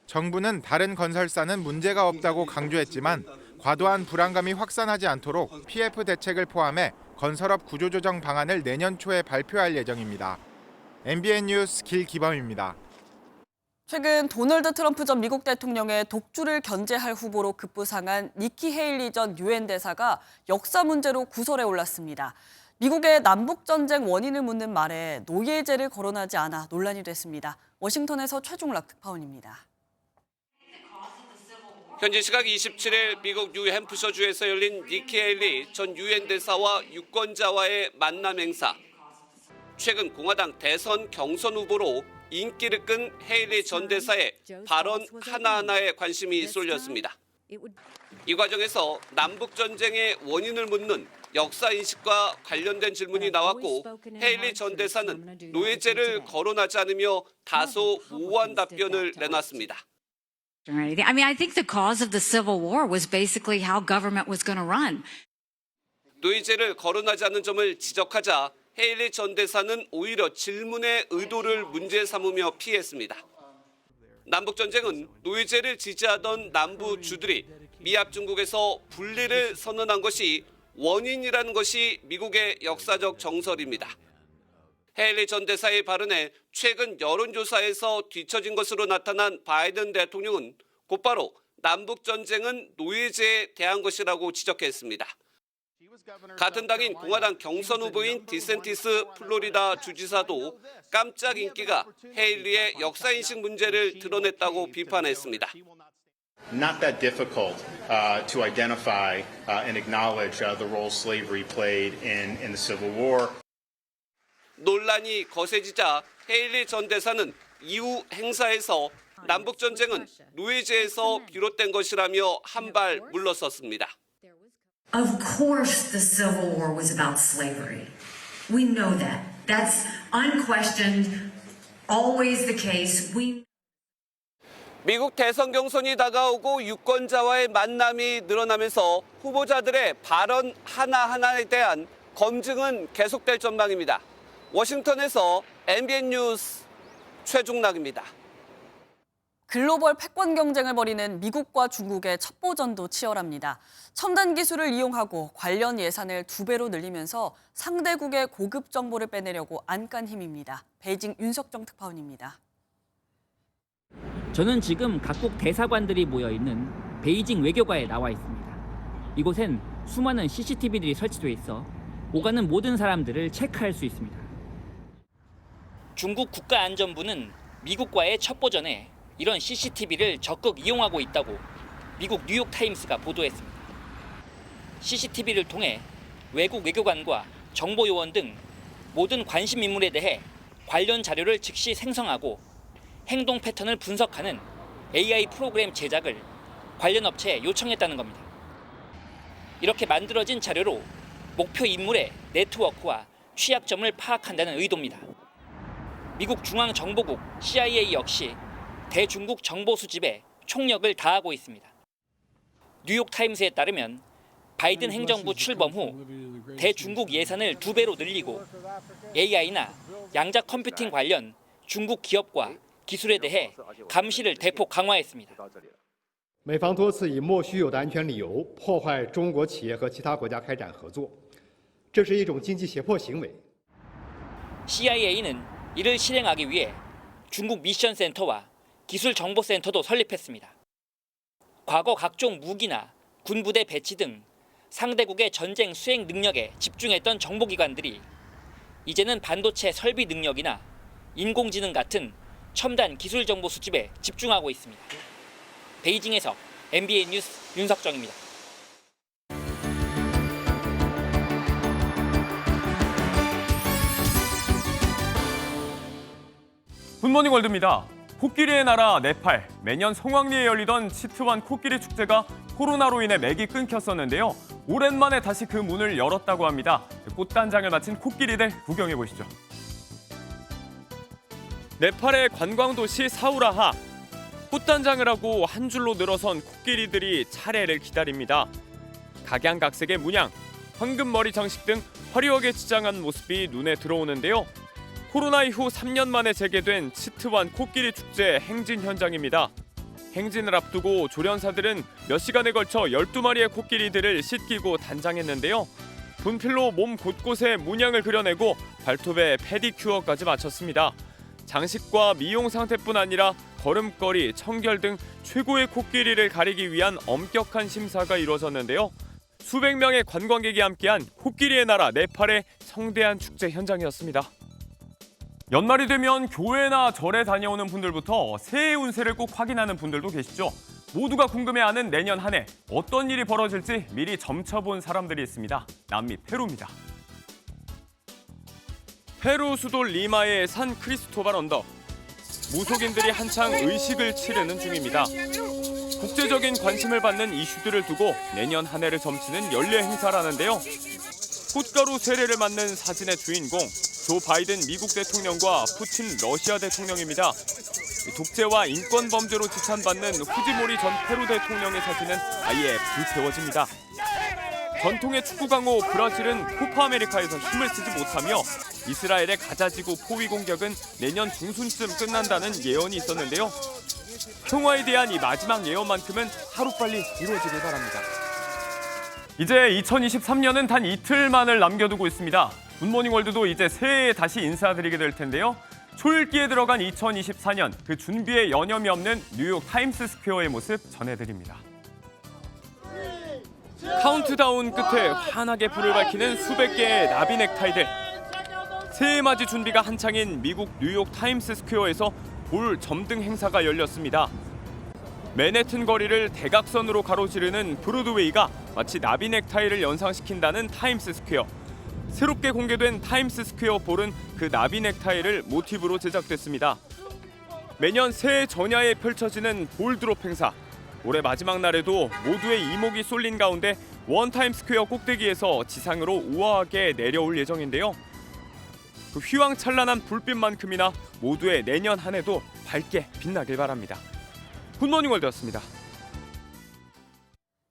정부는 다른 건설사는 문제가 없다고 강조했지만 과도한 불안감이 확산하지 않도록 PF 대책을 포함해 건설업 구조조정 방안을 내년 초에 발표할 예정입니다. MBN 뉴스 길기범입니다. 최근 도널드 트럼프 전 미국 대통령의 독주를 견제할 후보로 급부상한 니키 헤일리 전 유엔 대사가 역사 문제로 구설에 올랐습니다. 미국의 남북전쟁 원인을 묻는 말에 노예제를 거론하지 않아 논란이 됐습니다. 워싱턴에서 최중락 특파원입니다. 현지 시각 27일 미국 뉴햄프셔주에서 열린 니키 헤일리 전 유엔 대사와 유권자와의 만남 행사. 최근 공화당 대선 경선 후보로 인기를 끈 헤일리 전 대사의 발언 하나하나에 관심이 쏠렸습니다. 이 과정에서 남북전쟁의 원인을 묻는 역사인식과 관련된 질문이 나왔고 헤일리 전 대사는 노예제를 거론하지 않으며 다소 모호한 답변을 내놨습니다. I mean, I think the cause of the Civil War was basically how government was going to run. 노예제를 거론하지 않은 점을 지적하자 헤일리 전 대사는 오히려 질문의 의도를 문제 삼으며 피했습니다. 남북전쟁은 노예제를 지지하던 남부주들이 미합 중국에서 분리를 선언한 것이 원인이라는 것이 미국의 역사적 정설입니다. 헤일리 전 대사의 발언에 최근 여론조사에서 뒤처진 것으로 나타난 바이든 대통령은 곧바로 남북전쟁은 노예제에 대한 것이라고 지적했습니다. 같은 당인 공화당 경선 후보인 디센티스 플로리다 주지사도 깜짝 인기가 헤일리의 역사인식 문제를 드러냈다고 비판했습니다. Not that difficult to identify and acknowledge the role slavery played in the Civil War. 논란이 거세지자 헤일리 전 대사는 이후 행사에서 남북전쟁은 노예제에서 비롯된 것이라며 한 발 물러섰습니다. Of course the Civil War was about slavery. We know that. That's unquestioned, always the case. 미국 대선 경선이 다가오고 유권자와의 만남이 늘어나면서 후보자들의 발언 하나하나에 대한 검증은 계속될 전망입니다. 워싱턴에서 MBN 뉴스 최중락입니다. 글로벌 패권 경쟁을 벌이는 미국과 중국의 첩보전도 치열합니다. 첨단 기술을 이용하고 관련 예산을 2배로 늘리면서 상대국의 고급 정보를 빼내려고 안간 힘입니다. 베이징 윤석정 특파원입니다. 저는 지금 각국 대사관들이 모여있는 베이징 외교가에 나와 있습니다. 이곳엔 수많은 CCTV들이 설치돼 있어 오가는 모든 사람들을 체크할 수 있습니다. 중국 국가안전부는 미국과의 첩보전에 이런 CCTV를 적극 이용하고 있다고 미국 뉴욕타임스가 보도했습니다. CCTV를 통해 외국 외교관과 정보요원 등 모든 관심 인물에 대해 관련 자료를 즉시 생성하고 행동 패턴을 분석하는 AI 프로그램 제작을 관련 업체에 요청했다는 겁니다. 이렇게 만들어진 자료로 목표 인물의 네트워크와 취약점을 파악한다는 의도입니다. 미국 중앙정보국 CIA 역시 대중국 정보 수집에 총력을 다하고 있습니다. 뉴욕타임스에 따르면 바이든 행정부 출범 후 대중국 예산을 2배로 늘리고 AI나 양자 컴퓨팅 관련 중국 기업과 기술에 대해 감시를 대폭 강화했습니다. 美方多次以莫须有的安全理由破坏中国企业和其他国家开展合作，这是一种经济胁迫行为。 CIA는 이를 실행하기 위해 중국 미션센터와 기술정보센터도 설립했습니다. 과거 각종 무기나 군부대 배치 등 상대국의 전쟁 수행 능력에 집중했던 정보기관들이 이제는 반도체 설비 능력이나 인공지능 같은 첨단 기술 정보 수집에 집중하고 있습니다. 베이징에서 MBN 뉴스 윤석정입니다. 굿모닝 월드입니다. 코끼리의 나라 네팔, 매년 송황리에 열리던 치트완 코끼리 축제가 코로나로 인해 맥이 끊겼었는데요. 오랜만에 다시 그 문을 열었다고 합니다. 꽃단장을 마친 코끼리들 구경해 보시죠. 네팔의 관광도시 사우라하. 꽃단장을 하고 한 줄로 늘어선 코끼리들이 차례를 기다립니다. 각양각색의 문양, 황금머리 장식 등 화려하게 치장한 모습이 눈에 들어오는데요. 코로나 이후 3년 만에 재개된 치트완 코끼리 축제 행진 현장입니다. 행진을 앞두고 조련사들은 몇 시간에 걸쳐 12마리의 코끼리들을 씻기고 단장했는데요. 분필로 몸 곳곳에 문양을 그려내고 발톱에 페디큐어까지 마쳤습니다. 장식과 미용 상태뿐 아니라 걸음걸이, 청결 등 최고의 코끼리를 가리기 위한 엄격한 심사가 이루어졌는데요. 수백 명의 관광객이 함께한 코끼리의 나라 네팔의 성대한 축제 현장이었습니다. 연말이 되면 교회나 절에 다녀오는 분들부터 새해 운세를 꼭 확인하는 분들도 계시죠. 모두가 궁금해하는 내년 한 해 어떤 일이 벌어질지 미리 점쳐본 사람들이 있습니다. 남미 페루입니다. 페루 수도 리마의 산 크리스토발 언덕. 무속인들이 한창 의식을 치르는 중입니다. 국제적인 관심을 받는 이슈들을 두고 내년 한 해를 점치는 연례 행사라는데요. 꽃가루 세례를 맞는 사진의 주인공, 조 바이든 미국 대통령과 푸틴 러시아 대통령입니다. 독재와 인권 범죄로 지탄받는 후지모리 전 페루 대통령의 사진은 아예 불태워집니다. 전통의 축구 강호 브라질은 코파 아메리카에서 힘을 쓰지 못하며 이스라엘의 가자지구 포위 공격은 내년 중순쯤 끝난다는 예언이 있었는데요. 평화에 대한 이 마지막 예언만큼은 하루빨리 이루어지길 바랍니다. 이제 2023년은 단 이틀만을 남겨두고 있습니다. 굿모닝 월드도 이제 새해에 다시 인사드리게 될 텐데요. 초읽기에 들어간 2024년, 그 준비에 여념이 없는 뉴욕 타임스 스퀘어의 모습 전해드립니다. 카운트다운 끝에 환하게 불을 밝히는 수백 개의 나비 넥타이들. 새해 맞이 준비가 한창인 미국 뉴욕 타임스 스퀘어에서 볼 점등 행사가 열렸습니다. 맨해튼 거리를 대각선으로 가로지르는 브로드웨이가 마치 나비 넥타이를 연상시킨다는 타임스 스퀘어. 새롭게 공개된 타임스 스퀘어 볼은 그 나비 넥타이를 모티브로 제작됐습니다. 매년 새해 전야에 펼쳐지는 볼 드롭 행사. 올해 마지막 날에도 모두의 이목이 쏠린 가운데 원 타임스퀘어 꼭대기에서 지상으로 우아하게 내려올 예정인데요. 그 휘황찬란한 불빛만큼이나 모두의 내년 한 해도 밝게 빛나길 바랍니다. 굿모닝 월드였습니다.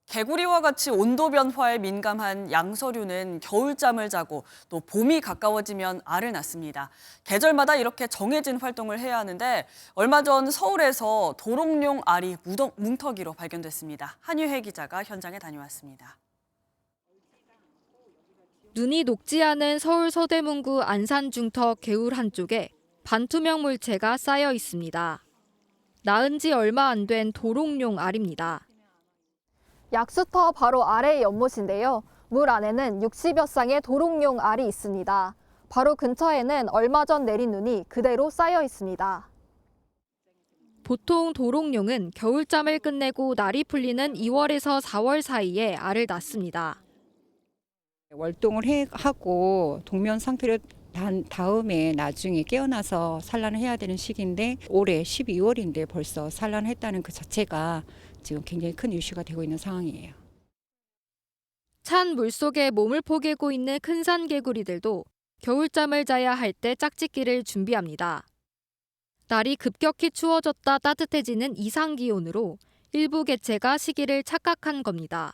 개구리와 같이 온도 변화에 민감한 양서류는 겨울잠을 자고 또 봄이 가까워지면 알을 낳습니다. 계절마다 이렇게 정해진 활동을 해야 하는데 얼마 전 서울에서 도롱뇽 알이 뭉터기로 발견됐습니다. 한유혜 기자가 현장에 다녀왔습니다. 눈이 녹지 않은 서울 서대문구 안산중터 개울 한쪽에 반투명 물체가 쌓여 있습니다. 낳은 지 얼마 안 된 도롱뇽 알입니다. 약수터 바로 아래의 연못인데요. 물 안에는 60여 쌍의 도롱뇽 알이 있습니다. 바로 근처에는 얼마 전 내린 눈이 그대로 쌓여 있습니다. 보통 도롱뇽은 겨울잠을 끝내고 날이 풀리는 2월에서 4월 사이에 알을 낳습니다. 월동을 하고 동면 상태로 단 다음에 나중에 깨어나서 산란을 해야 되는 시기인데 올해 12월인데 벌써 산란했다는 그 자체가 지금 굉장히 큰 이슈가 되고 있는 상황이에요. 찬 물속에 몸을 포개고 있는 큰산 개구리들도 겨울잠을 자야 할 때 짝짓기를 준비합니다. 날이 급격히 추워졌다 따뜻해지는 이상기온으로 일부 개체가 시기를 착각한 겁니다.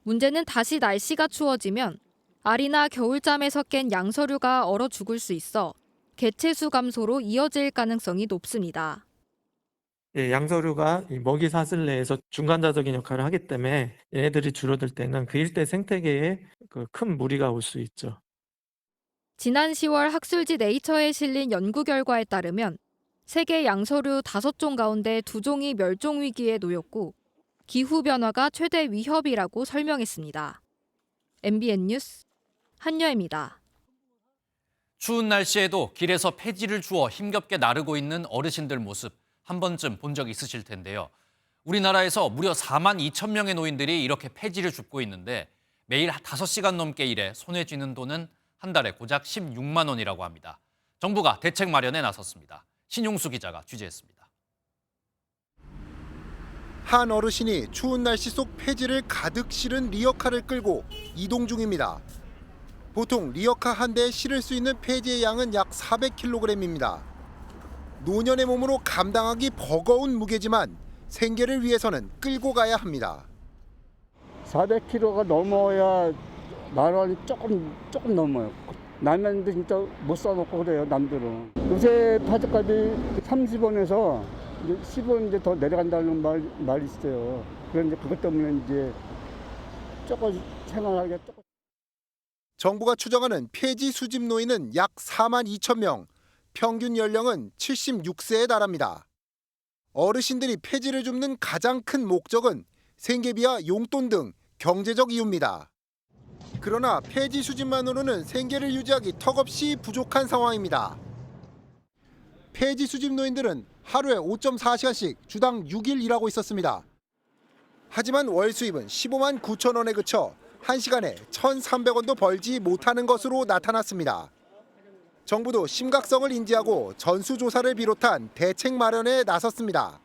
문제는 다시 날씨가 추워지면 알이나 겨울잠에서 깬 양서류가 얼어 죽을 수 있어 개체 수 감소로 이어질 가능성이 높습니다. 양서류가 이 먹이 사슬 내에서 중간자적인 역할을 하기 때문에 얘네들이 줄어들 때는 그 일대 생태계에 큰 무리가 올 수 있죠. 지난 10월 학술지 네이처에 실린 연구 결과에 따르면 세계 양서류 5종 가운데 2종이 멸종 위기에 놓였고 기후변화가 최대 위협이라고 설명했습니다. MBN 뉴스 한여입니다. 추운 날씨에도 길에서 폐지를 주워 힘겹게 나르고 있는 어르신들 모습 한 번쯤 본 적 있으실 텐데요. 우리나라에서 무려 4만 2천 명의 노인들이 이렇게 폐지를 줍고 있는데 매일 5시간 넘게 일해 손에 쥐는 돈은 한 달에 고작 16만 원이라고 합니다. 정부가 대책 마련에 나섰습니다. 신용수 기자가 취재했습니다. 한 어르신이 추운 날씨 속 폐지를 가득 실은 리어카를 끌고 이동 중입니다. 보통 리어카 한 대에 실을 수 있는 폐지의 양은 약 400kg입니다. 노년의 몸으로 감당하기 버거운 무게지만 생계를 위해서는 끌고 가야 합니다. 400kg가 넘어야 만 원이 조금 넘어요. 남한테 진짜 못 사놓고 그래요, 남들은. 요새 파트값이 30원에서 10원 이제 더 내려간다는 말이 있어요. 그런데 그것 때문에 이제 조금 생활하기가 조금. 정부가 추정하는 폐지 수집 노인은 약 4만 2천 명, 평균 연령은 76세에 달합니다. 어르신들이 폐지를 줍는 가장 큰 목적은 생계비와 용돈 등 경제적 이유입니다. 그러나 폐지 수집만으로는 생계를 유지하기 턱없이 부족한 상황입니다. 폐지 수집 노인들은 하루에 5.4시간씩 주당 6일 일하고 있었습니다. 하지만 월 수입은 15만 9천 원에 그쳐 1시간에 1,300원도 벌지 못하는 것으로 나타났습니다. 정부도 심각성을 인지하고 전수조사를 비롯한 대책 마련에 나섰습니다.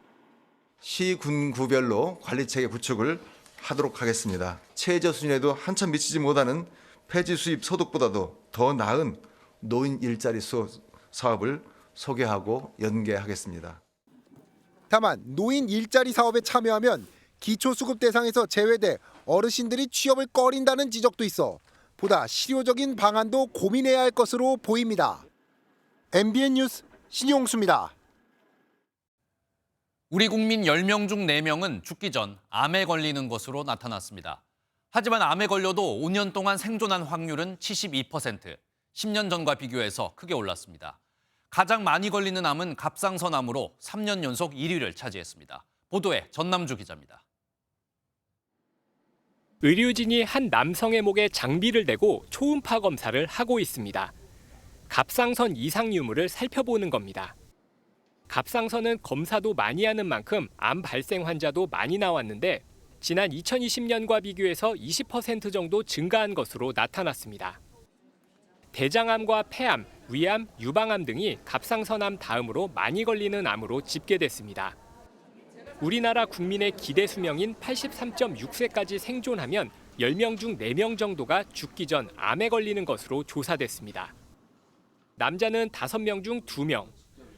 시, 군, 구별로 관리체계 구축을 하도록 하겠습니다. 최저 수준에도 한참 미치지 못하는 폐지 수입 소득보다도 더 나은 노인 일자리 사업을 소개하고 연계하겠습니다. 다만 노인 일자리 사업에 참여하면 기초수급 대상에서 제외돼 어르신들이 취업을 꺼린다는 지적도 있어 보다 실효적인 방안도 고민해야 할 것으로 보입니다. MBN 뉴스 신용수입니다. 우리 국민 10명 중 4명은 죽기 전 암에 걸리는 것으로 나타났습니다. 하지만 암에 걸려도 5년 동안 생존한 확률은 72%, 10년 전과 비교해서 크게 올랐습니다. 가장 많이 걸리는 암은 갑상선암으로 3년 연속 1위를 차지했습니다. 보도에 전남주 기자입니다. 의료진이 한 남성의 목에 장비를 대고 초음파 검사를 하고 있습니다. 갑상선 이상 유무를 살펴보는 겁니다. 갑상선은 검사도 많이 하는 만큼 암 발생 환자도 많이 나왔는데 지난 2020년과 비교해서 20% 정도 증가한 것으로 나타났습니다. 대장암과 폐암, 위암, 유방암 등이 갑상선암 다음으로 많이 걸리는 암으로 집계됐습니다. 우리나라 국민의 기대 수명인 83.6세까지 생존하면 10명 중 4명 정도가 죽기 전 암에 걸리는 것으로 조사됐습니다. 남자는 5명 중 2명,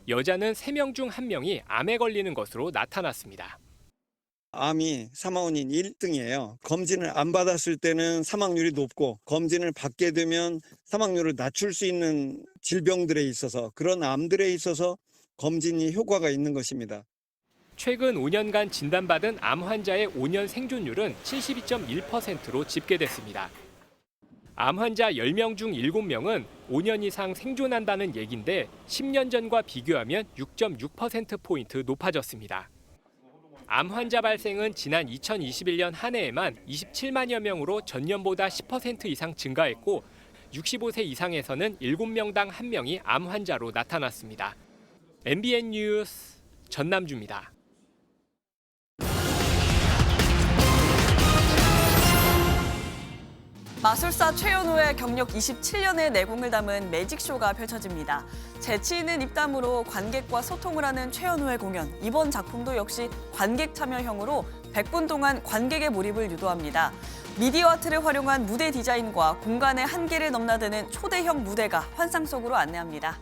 여자는 3명 중 1명이 암에 걸리는 것으로 나타났습니다. 암이 사망 원인 1등이에요. 검진을 안 받았을 때는 사망률이 높고 검진을 받게 되면 사망률을 낮출 수 있는 질병들에 있어서 그런 암들에 있어서 검진이 효과가 있는 것입니다. 최근 5년간 진단받은 암 환자의 5년 생존율은 72.1%로 집계됐습니다. 암 환자 10명 중 7명은 5년 이상 생존한다는 얘기인데 10년 전과 비교하면 6.6%포인트 높아졌습니다. 암 환자 발생은 지난 2021년 한 해에만 27만여 명으로 전년보다 10% 이상 증가했고 65세 이상에서는 7명당 1명이 암 환자로 나타났습니다. MBN 뉴스 전남주입니다. 마술사 최연우의 경력 27년의 내공을 담은 매직쇼가 펼쳐집니다. 재치 있는 입담으로 관객과 소통을 하는 최연우의 공연. 이번 작품도 역시 관객 참여형으로 100분 동안 관객의 몰입을 유도합니다. 미디어 아트를 활용한 무대 디자인과 공간의 한계를 넘나드는 초대형 무대가 환상 속으로 안내합니다.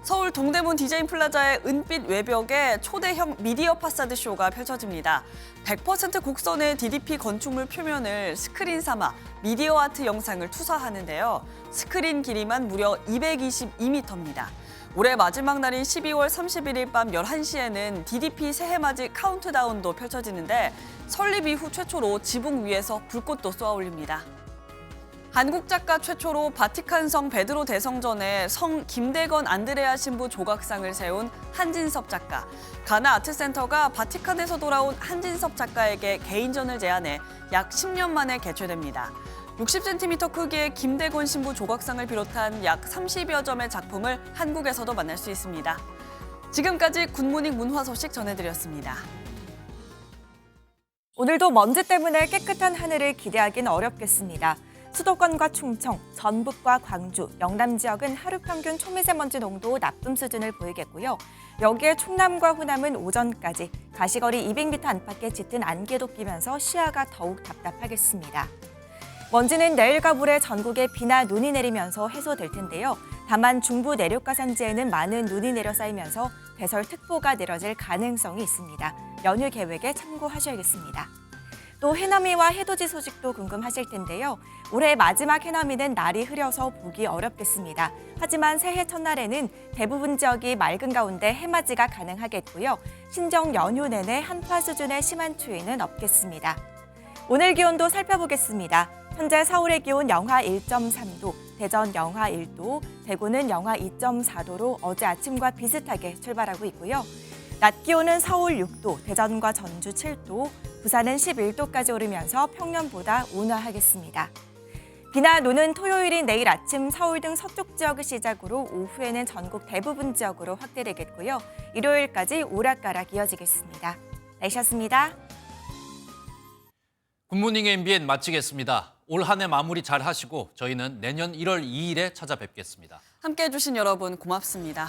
서울 동대문 디제인 플라자의 은빛 외벽에 초대형 미디어 파사드 쇼가 펼쳐집니다. 100% 곡선의 DDP 건축물 표면을 스크린 삼아 미디어 아트 영상을 투사하는데요. 스크린 길이만 무려 222m입니다. 올해 마지막 날인 12월 31일 밤 11시에는 DDP 새해맞이 카운트다운도 펼쳐지는데 설립 이후 최초로 지붕 위에서 불꽃도 쏘아올립니다. 한국 작가 최초로 바티칸성 베드로 대성전에 성 김대건 안드레아 신부 조각상을 세운 한진섭 작가. 가나 아트센터가 바티칸에서 돌아온 한진섭 작가에게 개인전을 제안해 약 10년 만에 개최됩니다. 60cm 크기의 김대건 신부 조각상을 비롯한 약 30여 점의 작품을 한국에서도 만날 수 있습니다. 지금까지 굿모닝 문화 소식 전해드렸습니다. 오늘도 먼지 때문에 깨끗한 하늘을 기대하긴 어렵겠습니다. 수도권과 충청, 전북과 광주, 영남 지역은 하루 평균 초미세먼지 농도 나쁨 수준을 보이겠고요. 여기에 충남과 호남은 오전까지 가시거리 200m 안팎의 짙은 안개도 끼면서 시야가 더욱 답답하겠습니다. 먼지는 내일과 모레 전국에 비나 눈이 내리면서 해소될 텐데요. 다만 중부 내륙과 산지에는 많은 눈이 내려 쌓이면서 대설특보가 내려질 가능성이 있습니다. 연휴 계획에 참고하셔야겠습니다. 또 해넘이와 해돋이 소식도 궁금하실 텐데요. 올해 마지막 해넘이는 날이 흐려서 보기 어렵겠습니다. 하지만 새해 첫날에는 대부분 지역이 맑은 가운데 해맞이가 가능하겠고요. 신정 연휴 내내 한파 수준의 심한 추위는 없겠습니다. 오늘 기온도 살펴보겠습니다. 현재 서울의 기온 영하 1.3도, 대전 영하 1도, 대구는 영하 2.4도로 어제 아침과 비슷하게 출발하고 있고요. 낮 기온은 서울 6도, 대전과 전주 7도, 부산은 11도까지 오르면서 평년보다 온화하겠습니다. 비나 눈은 토요일인 내일 아침 서울 등 서쪽 지역을 시작으로 오후에는 전국 대부분 지역으로 확대되겠고요. 일요일까지 오락가락 이어지겠습니다. 날씨였습니다. 굿모닝 MBN 마치겠습니다. 올 한 해 마무리 잘 하시고 저희는 내년 1월 2일에 찾아뵙겠습니다. 함께해 주신 여러분 고맙습니다.